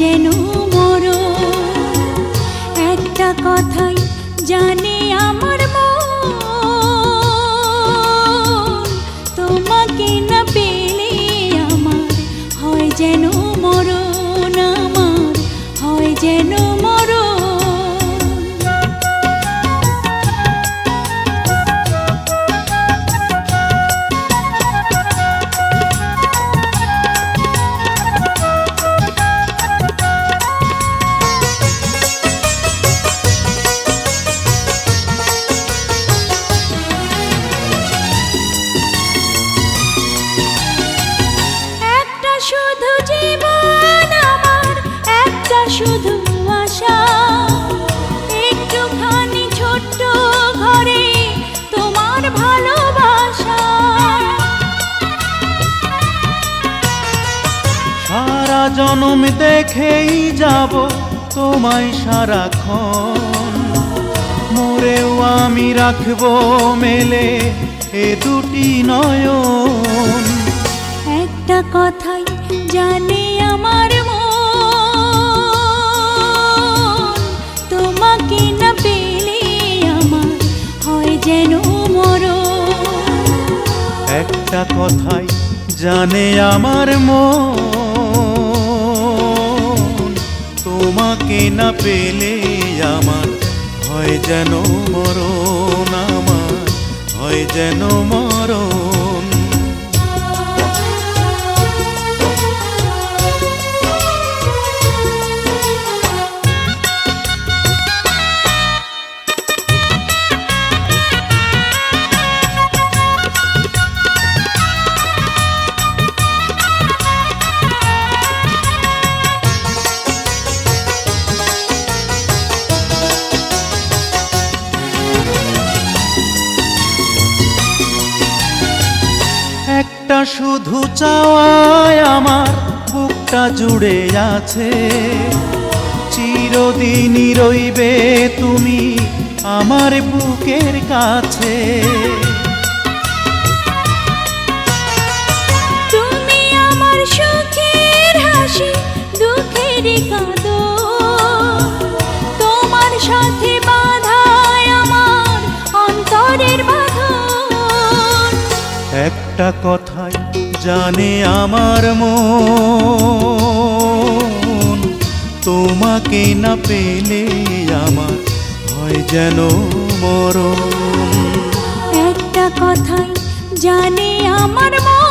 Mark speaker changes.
Speaker 1: যেন মরণ। একটা কথাই জানে আমার মন, তোমাকে না পেলে আমার হয় যেন মরণ, আমার হয় যেন মরণ। শুধু জীবন আমার, একটা শুধু আশা, একটুখানি ছোট্ট ঘরে তোমার ভালোবাসা।
Speaker 2: সারা জনম দেখেই যাব তোমায় সারাক্ষণ, মরেও আমি রাখবো মেলে এ দুটি নয়ন।
Speaker 1: একটা কথাই জানে আমার মন, তোমাকে না পেলে আমার হয় যেন মরণ।
Speaker 2: একটা কথাই জানে আমার মন, তোমাকে না পেলে আমার হয় যেন মরণ, আমার হয় যেন মরণ। একটা শুধু চাওয়ায় আমার বুকটা জুড়ে আছে, চিরদিনই রইবে তুমি আমার বুকের কাছে।
Speaker 1: তুমি আমার সুখের হাসি, দুঃখের কাঁদন, তোমার সাথে বাঁধায় আমার অন্তরের বাঁধন।
Speaker 2: একটা কথাই জানে আমার মন, তোমাকে না পেলে আমার হয় যেন মরণ।
Speaker 1: একটা কথাই জানে আমার মন,